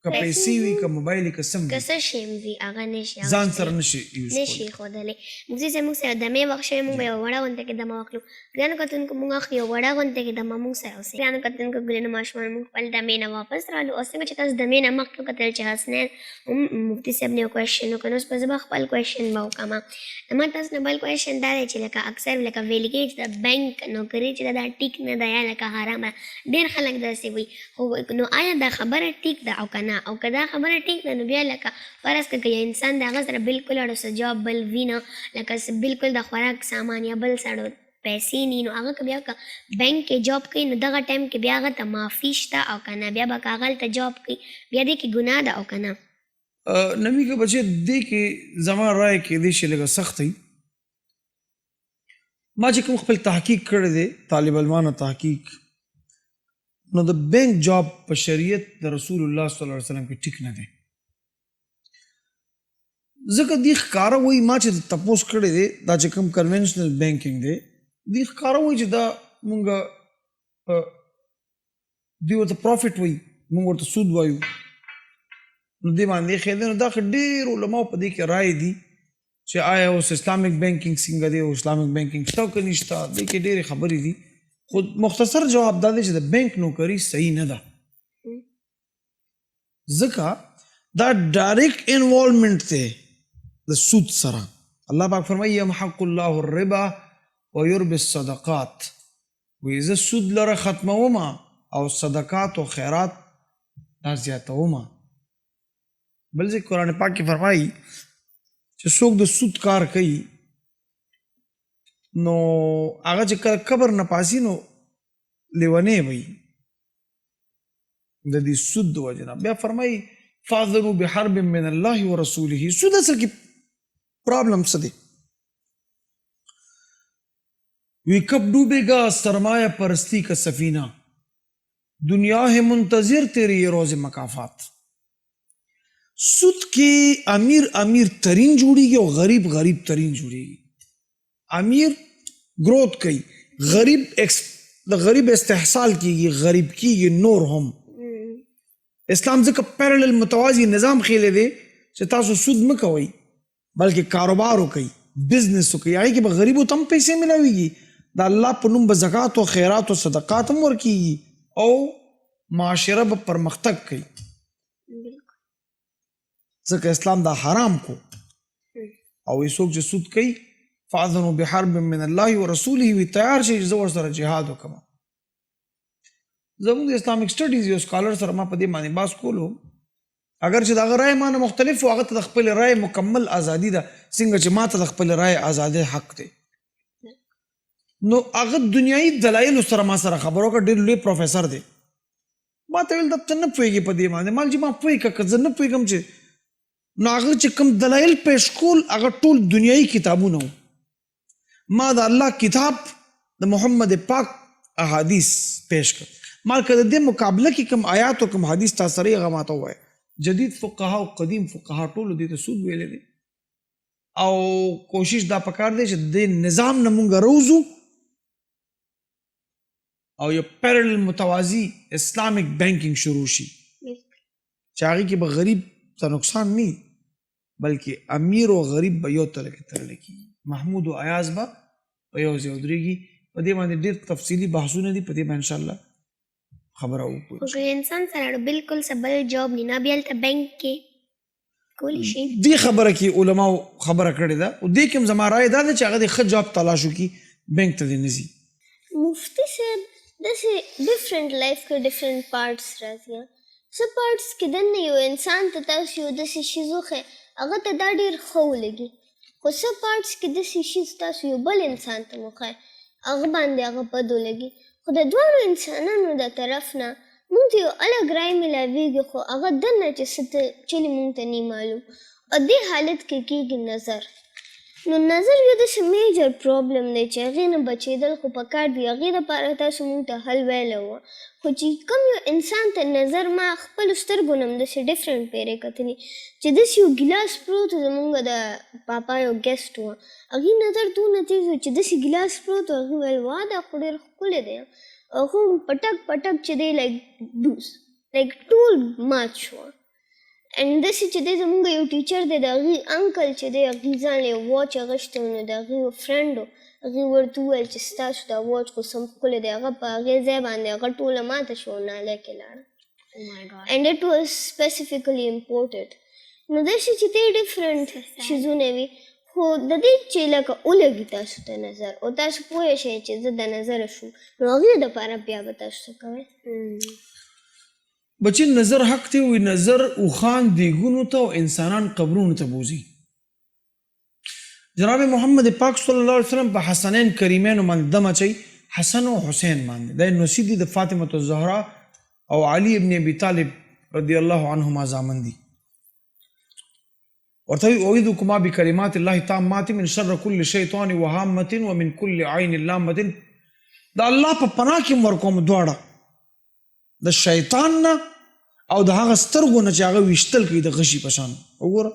که پیسې وي که موبایل وي که سم که څه شی هم وي هغه نشي ځان سره نشي یوز نشي ښودلی مفتی صاحب موږ سره دمې وخت شوی موږ به یوه وړه غونډه کې دمه واخلو ګرانو کتونکو موږ اخلو یوه وړه غونډه کې دمه موږ سره اوسئ ګرانو کتونکو ګلینو ماشومان موږ خپل دمې نه واپس رالو او څنګه چې تاسو دمې نه مخکې وکتل چې حسنین هم مفتی صاحب نه یو کوېشن وکړ نو اوس به زه به خپل کوېشن به وکړم ما تاسو نه بل کوېشن دا دی چې لکه اکثر لکه ویل کېږي چې د بینک نوکري چې دا ټیک نه ده یا لکه حرامه ډېر خلک داسې وایي خو نو آیا دا خبره ټیک ده او که نه او که دا خبره ټیک ده نو بیا لکه فرض کړه که یو انسان د هغه سره بلکل اړو څه جاب بل وي نه لکه بلکل د خوراک سامان یا بل سړو پیسې نی نو هغه که بیا که بینک کې جاب کوي نو دغه ټایم کې بیا هغه ته معافي شته او که نه بیا به که هغه هلته جاب کوي بیا دې کې ګناه ده او که نه نمی که بچے دې کې زما رای کې دې شي لږه سخت وي ما چې کوم خپل تحقیق کړی دی طالب علمانو تحقیق نو د بینک جاب په شریعت د رسول الله صلی الله علیه وسلم کې ټیک نه دی ځکه دوی ښکاره وایي ما چې تپوس کړی دی دا چې کوم کنونشنل بینکنګ دی دوی ښکاره وایي چې دا مونږ دوی ورته پروفټ وایي مونږ ورته سود وایو نو دې باندې ښه دی نو دا ډېر علماو په دې کې رایې دي چې آیا اوس اسلامک بینکنګ څنګه دی او اسلامک بینکنګ شته که نشته دې کې ډېرې خبرې دي خو مختصر جواب دا دی چې د بینک نوکري صحیح نه ده ځکه دا ډایرکټ انوالومنټ دی د سود سره الله پاک فرمایي یمحق الله الربا ویربي الصدقات وایي زه سود لره ختمومه او صدقات او خیرات دا زیاتومه بل ځای قرآن پاک کې فرمایي چې څوک د سود کار کوي نو هغه چې کله قبر نه پاسي نو لیونی وي د دې سود د وجې نه بیا فرمایي فاذروا بحرب من الله ورسوله سود اصل کې پرابلم څه دی وی کب ڈوبے گا سرمایہ پرستی کا سفینہ دنیا ہے منتظر تیری یہ روز مکافات سود کې امیر ترین جوړیږي او غریب ترین جوړیږي امیر گروتھ کوي د غریب استحصال کیږي غریب کیږي نور هم اسلام ځکه پیرالل متوازی نظام خېلې دی چې تاسو سود مه کوئ بلکې کاروبار وکئ بزنس وکئ هغې کې به غریبو ته هم پیسې ملاویږي د الله په نوم به زکات او خیرات او صدقات هم ورکیږي او معاشره به پرمختګ کوي ځکه اسلام دا حرام کو او څوک چې سود کوي فاذنوا بحرب من الله ورسوله وی تیار شي چې زه ورسره جهاد وکړم زموږ د اسلامک سټډیز یو سکالر سره ما په دې باندې بحث کولو اگر چې د هغه رای مانه مختلف و هغه ته د خپل رای مکمل ازادي ده څنګه چې ما ته د خپل رای ازادي حق دی نو هغه دنیایي دلایل سره ما سره خبرو کړ ډېر لوی پروفیسر دی ما ته ویل ته نه پوهېږي په دې باندې مال چې ما پوهېږه که زه نه پوهېږم چې نو هغه چې کوم دلایل پیش کول هغه ټول دنیایي کتابونه وو ما د الله کتاب د محمد پاک احادیث پیش کړ مال که د دې مقابله کې کوم آیات او کوم حدیث تا سره هغه ماته ووایه جدید فقها او قدیم فقها ټولو دې ته سود ویلی دی او کوشش دا پکار دی چې د نظام نه مونږ روزو او یو پیرالل متوازی اسلامک بینکنګ شروع شي چې هغې کې به غریب ته نقصان نه بلکې امیر او غریب به یو تله کې تړلی کېږي محمود او ایاز به په یو ځای ودرېږي. په دې باندې ډېر تفصیلي بحثونه دي، په دې باندې انشاءالله خبره وکړو. خو که انسان سره بالکل څه بل جاب نه نه بیا هلته بینک کې کولی شي. دې خبره کې علماو خبره کړې ده او دې کې هم زما رایه دا ده چې هغه د ښه جاب تلاش وکړي، بینک ته دې نه ځي. مفتی صاحب داسې ډفرنٹ لایف کې ډفرنٹ پارټس راځي. څه پارټس کې دننه یو انسان ته تاسو یو داسې شیز وښی هغه ته دا ډېر ښه ولګي، خو څه پارټس کې داسې شیز تاسو یو بل انسان ته وښی هغه باندې هغه بد ولګي. خو د دواړو انسانانو د طرف نه موږ ته یو الګ رای میلاویږي، خو هغه دننه چې څه ته چلي موږ ته نه معلوم. او دې حالت کې کېږي نظر. نو نظر یو داسې میجر پرابلم دی چې هغې نه بچېدل خو پکار دي. هغې دپاره تاسو موږ ته حل ویلی وه، خو چې کوم یو انسان ته نظر ما خپلو سترګو نه هم داسې ډفرنټ پیرې کتلي چې داسې یو ګیلاس پروت و، زمونږ د پاپا یو ګیسټ وه، هغې نظر دونه تیز و چې داسې ګیلاس پروت و، هغې ویل وا دا خو ډېر ښکلی دی. هغه پټک پټک چې دی لایک ټول مات شوه. and داسې چې دی زمونږ یو ټیچر دی د هغې انکل چې دی هغې ځان له یو واچ اغوښتی و، نو د هغې یو فرینډ و، هغې ورته وویل چې ستاسو دا واچ خو سم ښکلی دی. هغه په هغې ځای باندې هغه ټوله ماته شوه او نالی کې لاړه. and it was specifically imported. نو داسې چې دی ډفرنټ شیزونه وي، خو د دې چې لکه ولګي تاسو ته نظر او تاسو پوه شئ چې زه د نظره شوم، نو هغې دپاره بیا به تاسو څه کوئ؟ بچی نظر حق ته وي، نظر اوخان دیګونو ته او انسانان قبرونو ته بوزي. جناب محمد پاک صلی الله علیه وسلم په حسنین کریمینو باندې دم اچوي، حسن او حسین باندې. دا نوسی دي د فاطمه الزهرا او علي ابن ابي طالب رضی الله عنهما زامن دي. ورته وي اعوذکما بکلمات الله التامات من شر كل شیطان وهامة ومن كل عین لامة. دا الله په پناه کې ورکوم دواړه، د شیطان نه او د هغه سترګو نه چې هغه ویشتل کوي د غشي په شان. وګوره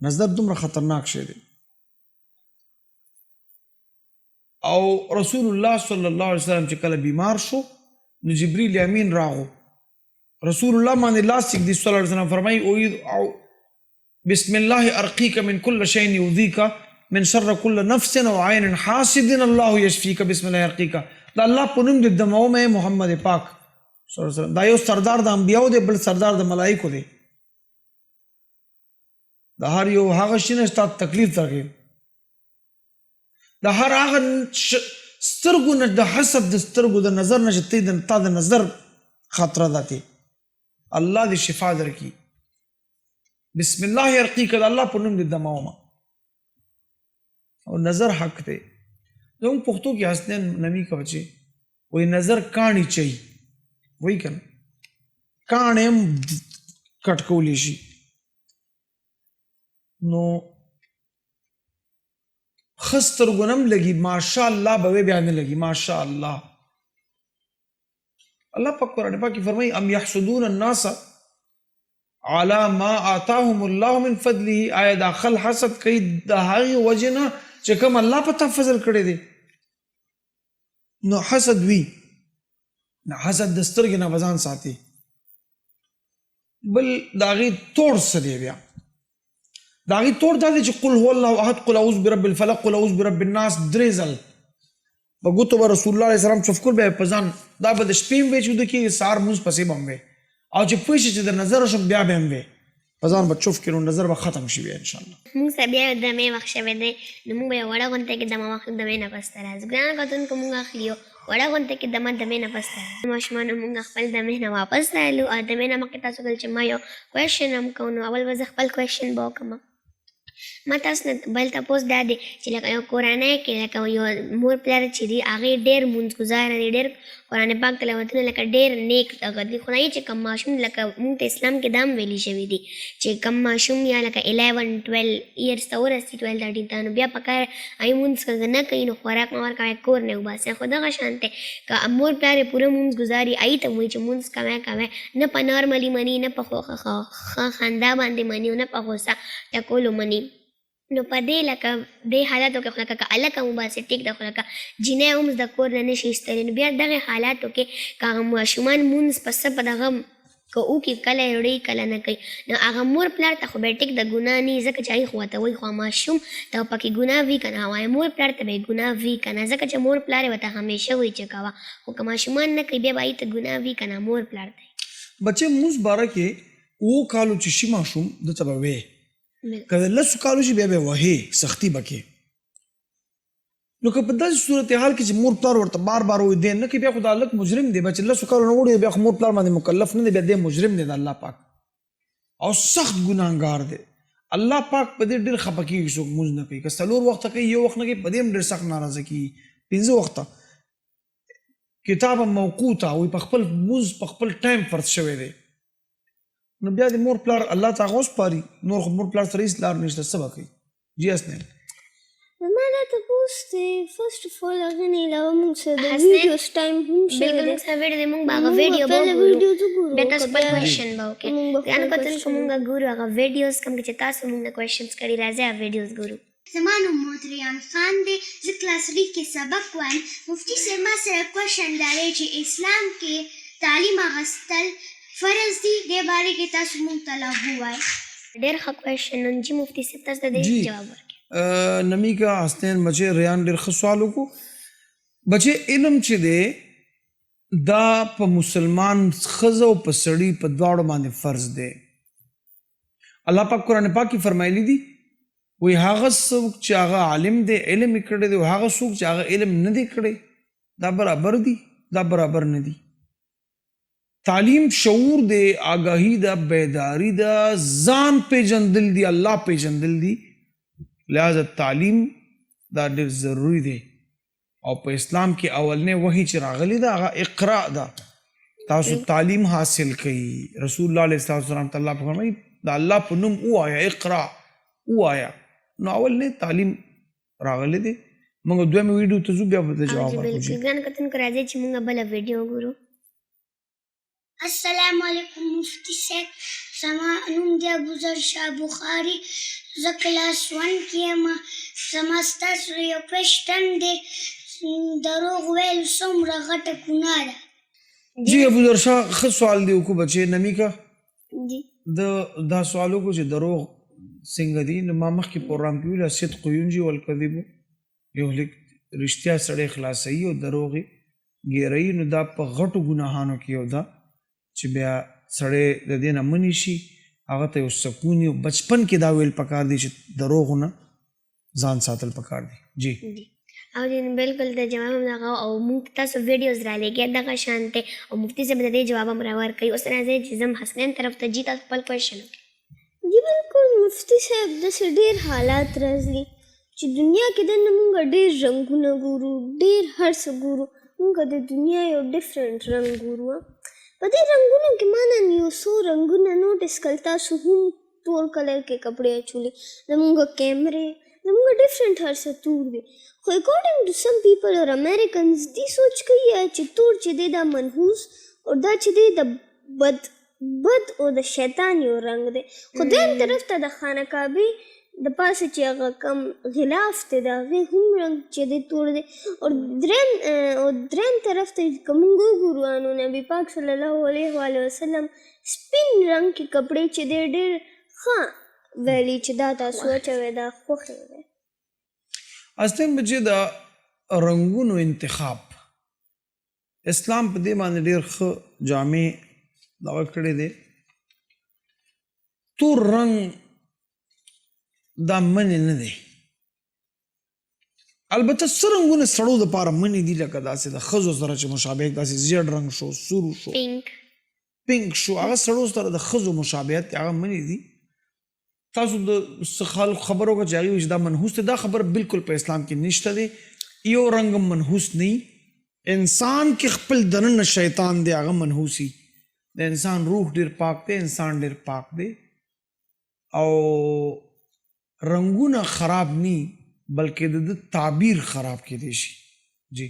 نظر دومره خطرناک شی دی. او رسول الله صلی الله علیه وسلم چې کله بیمار شو نو جبریل امین راغو، رسول الله باندې لاس یک دی صلی الله علیه وسلم فرمایي بسم الله ارقیک من كل شیء یؤذیک من شر كل نفس او عین حاسد الله یشفیک بسم الله ارقیک. دا الله په نوم د دموم محمد پاک صلی الله علیه وسلم. دا یو سردار د انبیاو دی، بل سردار د ملائکو دی. د هر یو هغه شي نه ستا تکلیف درکوي، د هر هغه سترګو نه د حسد د سترګو د نظر نه چې تا د نظر خطره ده تی الله دې شفا درکړي. بسم الله یرقیک د الله په نوم د دمومه. او نظر حق دی. زموږ پښتو کې حسنین نمی کا بچې وایي نظر کاڼي چي وایي که نه، کاڼې هم کټ کولی شي. نو ښه سترګو نه هم لګي ماشاء الله به بیا نه لګي ماشاء الله. الله پاک قرآن پاک کې فرمایي ام یحسدون الناس علی ما آتاهم الله من فضله. آیا دا خل حسد کوي د هغې وجې نه چې کوم الله په تا فضل کړی دی؟ نو حسد وي، نو حسد د سترګې نه به ځان ساتي. بل د هغې توړ څه دی؟ بیا د هغې توړ دا دی چې قل هو الله احد، قل اعوذ برب الفلق، قل اعوذ برب الناس 3 ځل په ګوتو به رسول الله علیه السلام چفکر بیا په ځان. دا به د شپې هم وی چې وده کېږي، سهار مونځ پسې به هم وی، او چې پوه شي چې د نظر شم بیا به هم وی په ځان به چف کړي، نو نظر به ختم شي بیا انشاءالله. موږ سره بیا یو دمې وخت شوی دی، نو موږ به یو وړه غونډه کې دمه واخلو، دمې نه پس ته راځو. ګرانو کتونکو موږ اخلي یو وړه غونډه کې دمې نه پس ته راځو. ماشومانو موږ خپل دمې نه واپس رالو، او دمې نه مخکې تاسو ویل چې ما یو کوېشن هم کوو، نو اول به زه خپل کوېشن به وکړم. ما تاسو نه بل تپوس دا دی چې لکه یو کورنۍ کې لکه یو مور پلار چې دي هغې ډېر مونځګزاره دي، ډېر قرآن پاک تلاوتونه لکه ډېر نیک دغه دي. خو چې کوم ماشوم لکه مونږ ته اسلام کې دا هم ویلي شوي دي چې کوم ماشوم یا لکه 11-12 ایئرس ته ورسي 12-13 ته، نو بیا پکار هغې مونځ نه کوي، نو خوراک مه ورکوئ، کور نه وباسئ. خو دغه شان دی که مور پلار یې پوره مونځګزاري هغې ته وایي چې مونځ کوئ نه په نارملي مني، نه په ښه خندا باندې مني، او نه په غوسه ټکولو مني. نو په دې لکه دې حالاتو کې خو لکه که هلکه وباسې ټیک ده، خو لکه جینۍ هم د کور نه نشي ایستلی، نو بیا دغې حالاتو کې که هغه ماشومان مونځ په څه په دغه که وکړي کله یې وړي کله نه کوي نو هغه مور پلار ته خو به ټیک د ګناه نه ځکه چې هغې خو ورته وایي خو ماشوم ته پکې ګناه وي که نه وایي مور پلار ته به یې ګناه وي که نه ځکه چې مور پلار یې ورته همیشه وایي چې کوه خو که ماشومان نه کوي بیا به هغې ته ګناه وي که نه مور پلار ته بچې مونځ باره کې اوو کالو چې شي ماشوم ده ته به وې که د لسو کالو شي بیا به یې وهې سختي به کې نو که په داسې صورتحال کې چې مور پلار ورته بار بار وایي دی نه کوي بیا خو دا هلک مجرم دی بیا چې لسو کالو نه وړي بیا خو مور پلار باندې مکلف نه دی بیا دی مجرم دی د الله پاک او سخت ګناهګار دی الله پاک په دې ډېر خفه کېږي څوک مونځ نه کوي که څلور وخته کوي یو وخت نه کوي په دې هم ډېر سخت ناراضه کېږي 5 وخته کتاب موقوته وایي په خپل مونځ په خپل ټایم فرض شوی دی نو بیا د مور پلار الله ته هغه وسپاري نور خو مور پلار سره هېڅ لار نشته څه به کوي جی حسنین زما دا تپوس دی فرسټ اف آل هغه نه علاوه موږ سره د ویډیوز ټایم هم شوی بلکل دی موږ سره ویډیو دی موږ به هغه ویډیو به وګورو بیا تاسو خپل کوېشن به وکړئ ګرانو کتونکو موږ ګورو هغه ویډیوز کوم چې تاسو موږ نه کوېشنز کړي راځئ هغه ویډیوز ګورو زما نوم موتریان خان دی زه کلاس 3 کې سبق وایم مفتي صاحب ما سره کوېشن دا دی چې اسلام کې تعلیم اخیستل فرض دي دې باره کې تاسو موږ ته لابو وایئ ډېر ښه کوېشن نن چې مفتي صاحب تاسو ته د جی جواب ورکړي نمیکا حسنین بچے ریان ډېر ښه سوال وکړو بچے علم چې دی دا په مسلمان ښځه او په سړي په دواړو باندې فرض دی الله پاک قرآن پاک کې فرمایلی دي وی هغه څوک چې هغه عالم دی علم یې کړی دی هغه څوک چې هغه علم نه دی کړی دا برابر دي دا برابر نه دي تعلیم شعور دی آگاهی دا بیداری دا ځان پیژندل دی الله پیژندل دی لہذا تعلیم دا ډېر ضروری دی او په اسلام کې اولنې وحی چې راغلی دا هغه اقرا ده تاسو تعلیم حاصل کړئ رسول الله علیه السلام ته الله فرمایي دا الله په نوم ووایه اقرا ووایه نو اولنې تعلیم راغلی دی موږ دویمه ویډیو ته ځو بیا به د جواب ورکړو بلکل ګرانو کتونکو راځئ چې موږ بله ویډیو وګورو السلام علیکم مفتی صاحب زما نوم دی ابوذر شاه بخاري زه کلاس 1 کې یم زما ستاسو یو کوېشن دی دروغ ویل څومره غټه ګناه ده جی ابوذر شاه ښه سوال دی وکړو بچې نمیکا جی دا سوال وکړو چې دروغ څنګه دي نو ما مخکې پروګرام کې ویل صدق ینجي والکذب یو لیک رښتیا سړی خلاصوي او دروغ یې ګیروي نو دا په غټو ګناهانو کې یو ده چې بیا سړی د دې نه منې شي هغه ته یو سکون یو بچپن کې دا ویل پکار دی چې دروغ نه ځان ساتل پکار دی جی او جن بلکل د جواب هم دغه او موږ تاسو ویډیوز را لګیا دغه شان ته او مفتي صاحب د دې جواب هم راورکوي اوس راځئ چې زم حسنین طرف ته جی تاسو خپل کوېشن وکړئ جی بالکل مفتی صاحب داسې ډېر حالات راځي چې دنیا کې دننه موږ ډېر رنګونه ګورو ډېر هر څه ګورو موږ د دنیا یو ډفرنټ رنګ ګورو په دې رنګونو کې ما نن یو څو رنګونه نوټس کړل تاسو هم تور کلر کې کپړې اچولي زموږ کیمرې زموږ ډفرنټ هر څه تور دی خو اکارډنګ ټو سم پیپل اور امریکنز دی سوچ کوي چې تور چې دی دا منحوس او دا چې دی د بد او د شیطان یو رنګ دی خو دویم طرف ته د خانه کعبې د پاسه چې هغه کم غلاف دی د هغې هم رنګ چې دی تور دی او دریم طرف ته که موږ وګورو نو نبي پاک صلی الله علیه وسلم سپین رنګ کې کپړې چې دی ډېر ښه ویلي چې دا تاسو اچوئ دا خوښ دی اصلاً بچې دا رنګونو انتخاب اسلام په دې باندې ډېر ښه جامع دغه کړی دی تور رنګ دا منې نه دی البته څه رنګونه سړو دپاره منې دي لکه داسې د ښځو سره چې مشابهت داسې زیړ رنګ شو سور شو پینک شو هغه سړو سره د ښځو مشابهت هغه منې دي تاسو د خلکو خبر وکړه چې هغې وایي چې دا منحوس دی دا خبره بالکل په اسلام کې نشته دی یو رنګ منحوس نه انسان کې خپل دننه شیطان دی هغه منحوسي د انسان روح ډېر پاک دی انسان ډېر پاک دی او رنګونه خراب نی بلکې د تعبیر خراب کېدی شي جی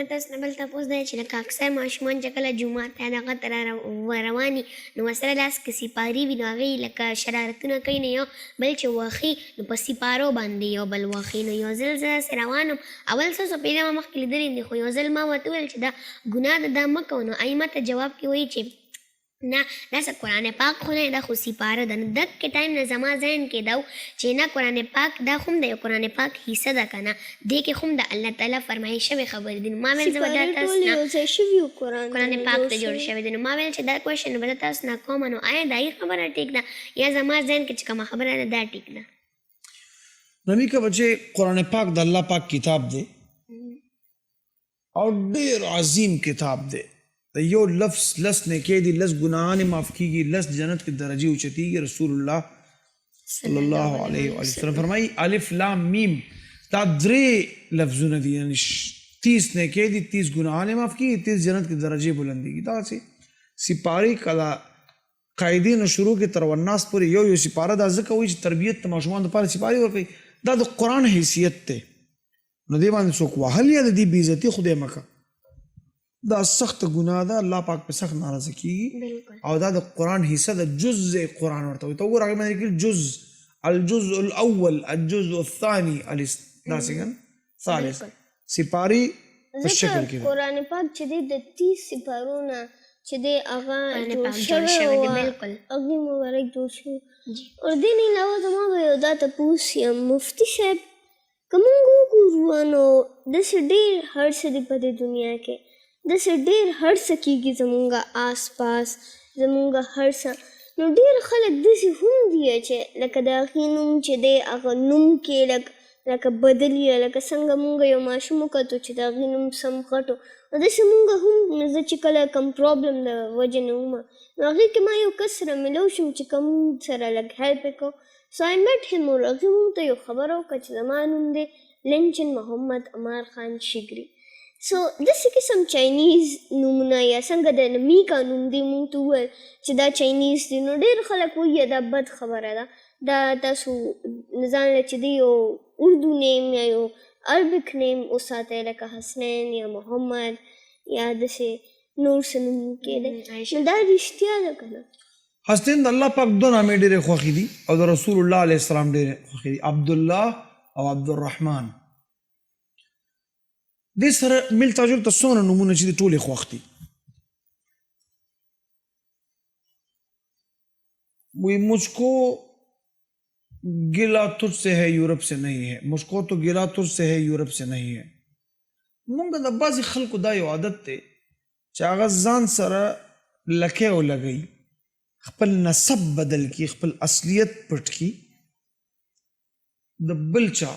تاسو نه بل تپوس دی چې لکه اکثر ماشومان چې کله جومات ته دغه ته رواني نو ورسره لاس کې سیپاري وي نو هغې لکه شرارتونه کوي نو یو بل چې وښي نو په سیپارو باندې یو بل وښي نو یو ځل زه داسې روان وم اول څه پیدا ما مخکې لیدلي دي خو یو ځل ما ورته وویل چې دا ګناه ده دا مه کوه نو ای ما ته جواب کې وایي چې نه دا څه قرآن پاک خو نه دا خو سپاره ده نو دقې ټایم نه زما ذهن کې دا و چې نه قرآن پاک دا خو هم د یو قرآن پاک حصه ده که نه دې کې خو هم د الله تعالی فرمایش شوې خبرې دي نو ما ویل زه به دا تاسو نه قرآن پاک ته جوړ شوی دی نو ما ویل چې دا کوېشن به زه تاسو نه کوم نو آیا دا خبره ټیک ده یا زما ذهن کې چې کومه خبره ده دا ټیک ده نبی کا بچے قرآن پاک د الله پاک کتاب دی او ډیر عظیم کتاب دی د یو لفظ لس نیکۍ دي لس ګناهان معاف کیږي لس جنت کی درجه اوچتیږي رسول الله صلی الله علیه و سلم فرمایي الف لام میم دا درې لفظونه دي یعنی 30 نیکۍ دي 30 ګناهان معاف کیږي 30 جنت کی درجه بلندیږي دا سپاری کلا قاعدې نو شروع کې تر وناس پورې یو سپاره دا ځکه وایي چې تربیت د ماشومان لپاره سپاری ورکوي دا د قرآن حیثیت ته نو دې باندې څوک وهل یا د دې بې عزتي خدای مکه دا سخت ګناه ده الله پاک په سخت ناراضه کیږي او دا د قرآن حصہ د جزء قرآن ورته وي ته وګوره هغې باندې لیکلي جزء الجزء الاول الجزء الثاني دا څنګه ثالث سپاري په شکل کې قرآن پاک چې دی د 30 سپارو نه چې دی هغه جوړ شوی دی بالکل هغې مبارک جوړ شوی اور دې نه علاوه زما به یو دا تپوس یم مفتي صاحب که مونږ وګورو نو داسې ډېر هر څه دی په دې دنیا کې داسې ډېر هر څه کېږي زمونږ آس پاس زمونږ هر څه نو ډېر خلک داسې هم دي چې لکه د هغې نوم چې دی هغه نوم کې لکه بدل یا لکه څنګه مونږ یو ماشوم وکتو چې د هغې نوم سم غټ نو داسې مونږ هم زه چې کله کوم پرابلم د وجې نه وم نو هغې کې ما یو کس سره ملو شوم چې کوم سره لږ هیلپ یې کو سو آی میټ هیم اور هغې مونږ ته یو خبره وکړه چې زما نوم دی لنچن محمد عمار خان شګري سو داسې قسم چاینیز نومونه یا څنګه د میکا نوم دی مونږ ته وویل چې دا چاینیز دی نو ډېر خلک وایي دا بد خبره ده دا تاسو ځان له چې دی یو اردو نیم یا یو عربک نیم وساتئ لکه حسنین یا محمد یا داسې نور څه نوم کېدی نو دا رښتیا ده که نه حسنین د الله پاک دوه نامې ډېرې خوښې دي او د رسول الله علیه السلام ډېرې خوښې دي عبدالله او عبدالرحمن دې سره مل تاجر ته څومره نومونه چې دي ټولې خوښ دي وی مجھ کو گلا تجھ سے ہے یورپ سے نہیں ہے مجھ کو تو گلا تجھ سے ہے یورپ سے نہیں ہے مونږ د بعضې خلکو دا یو عادت دی چې هغه ځان سره لکۍ ولګوي خپل نسب بدل کی خپل اصلیت پټ کی د بل چا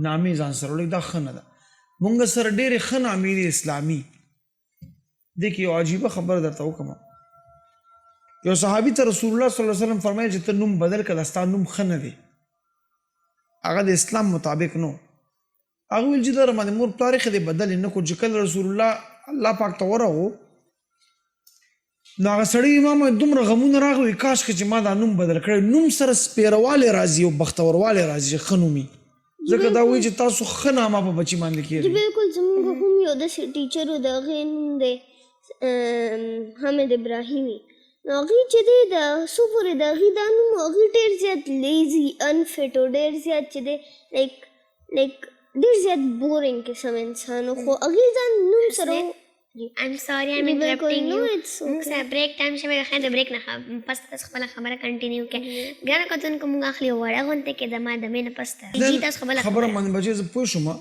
نامې ځان سره وړي دا ښه نه ده مونږ سره ډېرې ښه نامې دي اسلامي دې کې یو عجیبه خبره درته وکړم یو صحابي ته رسول الله صلی الله علیه وسلم فرمایل چې ته نوم بدل کړه ستا نوم ښه نه دی هغه د اسلام مطابق نو هغه ویل چې در باندې مور پلار یې بدل نه کړو چې کله رسول الله پاک ته ورغو نو هغه سړی امام دومره غمونه راغلي کاش چې ما دا نوم بدل کړی نوم سره سپیروالی راځي او بختوروالی راځي چې ښه نومي ځکه دا وایي چې تاسو ښه نامه په بچي باندې کېږي بالکل زموږ هم یو داسې ټیچر و د هغې نوم دی حامد ابراهیمي نو هغې چې دی د څو پورې د هغې دا نوم هغې ډېر زیات لیزي انفټ او ډېر زیات چې دی لایک ډېر زیات بورینګ قسم انسان و خو هغې ځان نوم سره I'm sorry I'm interrupting you. موږ سره بریک ټایم شوی دی خیر د بریک نه پس تاسو خپله خبره کنټینیو کړئ ګرانو کتونکو موږ اخلي یو وړه غونډه کې د ما د مې نه پس جي تاسو خپله خبره باندې بچې زه پوه شوم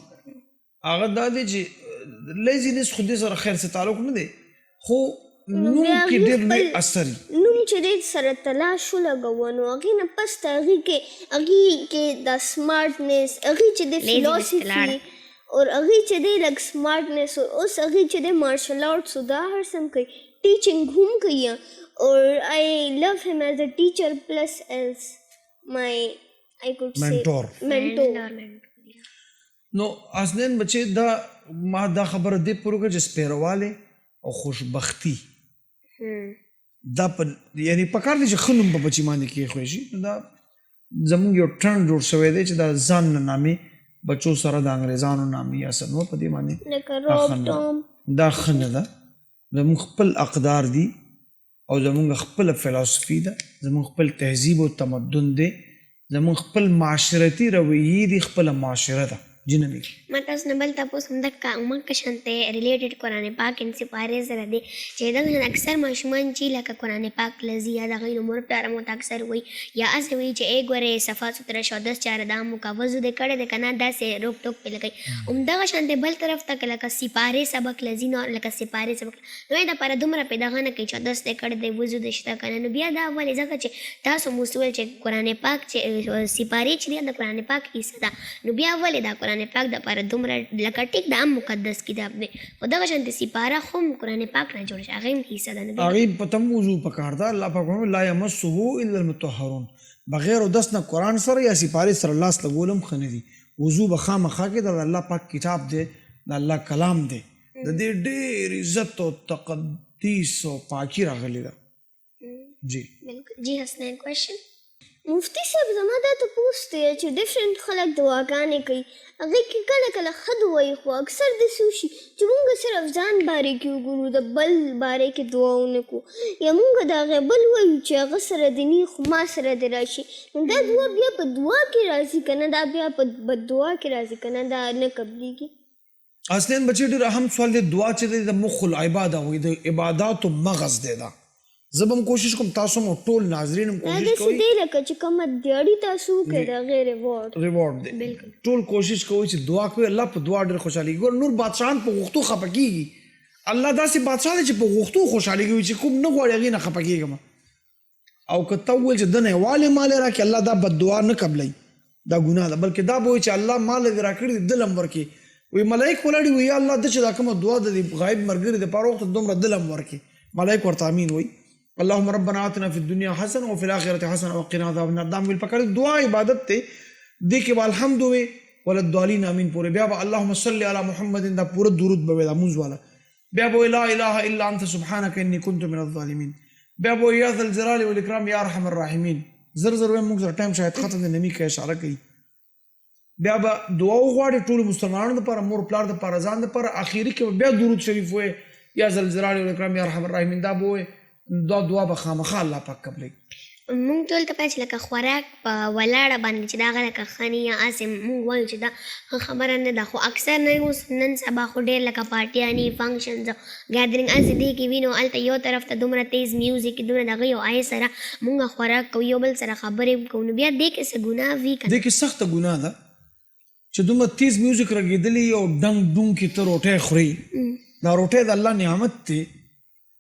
هغه دا دی چې لیزینس خو دې سره خیر څه تعلق نه دی خو نوم کې ډېر لوی اثر نوم چې دی سره تلاش ولګوه نو هغې نه پس ته هغې کې د سمارټنس هغې چې د فلاسفي اور هغې چې دی لږ سمارټنس اور اوس هغې چې دی مارشل آرټس دا هر څه هم کوي ټیچنګ هم کوي اور آئی لو ہم ایز اے ټیچر پلس ایز مائی آئی کوڈ سے مینٹور نو حسنین بچې دا ما دا خبره دې پوره کړه چې سپیروالی او خوشبختي دا یعنی پکار دی چې ښه نوم په بچي باندې کېښوی شي دا زموږ یو ټرند جوړ شوی دی چې دا ځان نه نامې بچو سره د انګریزانو نامې یا څه نو په دې باندې دا ښه نه ده زموږ خپل اقدار دي او زموږ خپله فلسفي ده زموږ خپل تهذیب او تمدن دی زموږ خپل معاشرتي رویې دي خپله معاشره ده جی نبی ما تاسو نه بل تاسو هم دغه عمق شانته ریلیټډ قرآن پاک ان سپاره سره دی چې دا اکثر ماشومان چې لکه قرآن پاک لذي یا د غیر عمر پر مو اکثر وي یا اس وی چې ایک غره صفه ستر شو 10 4 د مکوزو د کړه د کنه داسې روک ټوک په لګي هم دغه شانته بل طرف ته لکه سپاره سبق لذي نو لکه سپاره سبق نو دا پر دومره پیدا غنه کې چې 10 د کړه د وضو د شته کنه نو بیا دا ولې ځکه چې تاسو مسول چې قرآن پاک چې سپاره چې د قرآن پاک حصہ ده نو بیا ولې دا قرآن پاک د پر دومره لکه ټیک د مقدس کتاب دی خو دغه شانتي سپاره هم قرآن پاک نه جوړ شي هغه هم حصہ ده نو هغه پتم وضو پکار دا الله پاک لا يمسه الا المطهرون بغیر دس نه قرآن سره یا سپاره سره لاس لګولم خنه دي وضو بخامخه کې د الله پاک کتاب دی د الله کلام دی د دې ډېر عزت او تقدیس او پاکي راغلی ده جی بالکل جی حسنین کوېشن مفتی صاحب زما دا ته پوښتنه دی چې ډیفرنٹ خلک دعاګانې کوي هغې کې کله کله ښه دعایي خو اکثر داسې وشي چې مونږ صرف ځان باره کې وګورو د بل باره کې دعا ونه کړو یا مونږ د هغې بل وایو چې هغه سره دې نه خو ما سره دې راشي نو دا دعا بیا په دعا کې راځي که نه دا بیا په بددعا کې راځي که نه دا نه قبلېږي اصلاً بچی ډېر اهم سوال دی دعا چې دی د مخ العباده وي د عباداتو مغز دی دا زه به هم کوشش کوم تاسو هم ټول ناظرین هم دا کوشش داسې کوئ دی لکه چې کومه دیاړي تاسو وکړئ د هغې ریوارډ ریوارډ دی ټول کوشش کوي چې دعا کوي الله په دعا ډېر خوشحالېږي ګوره نور بادشاهان په غوښتو خفه کېږي الله داسې بادشاه دی چې په غوښتو خوشحالېږي چې کوم نه غواړي هغې نه خفه کېږم او که ته وویل چې ده نه یوالې مالې راکړي الله دا بددعا نه قبلوي دا ګناه ده بلکې دا به وایي چې الله مال دې راکړي دی دل هم ورکړي وایي ملایک ولاړي وایي یا الله ده چې دا کومه دعا د دې غایب ملګري دپاره وخته دومره دل هم ورکړي ملایک ورته امین وایي اللهم ربنا آتنا في الدنيا حسنه وفي الاخره حسنه وقنا عذاب النار دام ویل پکړ دعا عبادت ته دې کې الحمد وي ولد الضالین امین پورے بیا اللهم صل علی محمد دا پورا درود به دا موږ والا بیا لا اله الا انت سبحانك اني كنت من الظالمين بیا یا ذل الجلال والاکرام یا ارحم الراحمین زر زر موږ سره ټایم شاید ختم د نمی کې اشاره کوي بیا دعا وغواړي ټول مسلمانانو لپاره مور پلار لپاره ځان لپاره اخیری کې بیا درود شریف وي یا ذل الجلال والاکرام یا ارحم الراحمین دا به دا دعا به خامخا الله پاک قبلوي مونږ ټول ته پاتې لکه خوراک په ولاړه باندې چې دا هغه لکه ښه یا اسې مونږ وایو چې دا خبره نه ده خو اکثر نه اوس نن سبا خو ډېر لکه پارټیانې فنکشنز ګیدرینګ هسې دې کې وینو هلته یو طرف ته دومره تیز میوزیک دومره د هغه یو آی سره مونږ خوراک کوو یو بل سره خبرې کوو نو بیا دې کې څه ګناه وي که دې کې سخته ګناه ده چې دومره تیز میوزیک رګېدلی او ډنګ ډونګ کې ته روټۍ خورې دا روټۍ د الله نعمت دی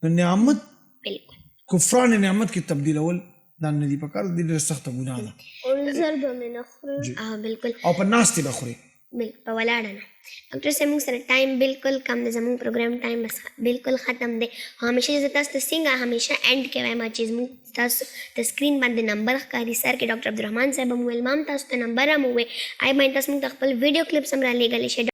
نو نعمت بالکل کفران نعمت کې تبدیلول دا نه دي پکار دي ډېره سخته ګناه ده او زر به مې نه خورم بالکل او په ناستې به خورې بالکل په ولاړه نه ډاکټر صاحب موږ سره ټایم بالکل کم دی زموږ پروګرام ټایم بس بالکل ختم دی همیشه زه تاسو ته څنګه همیشه اینډ کې وایم چې زموږ تاسو د سکرین باندې نمبر ښکاري سر کې ډاکټر عبدالرحمن صاحب هم ویل ما هم تاسو ته نمبر هم وویل آی باندې تاسو موږ ته خپل ویډیو کلیپس هم را لېږلی شئ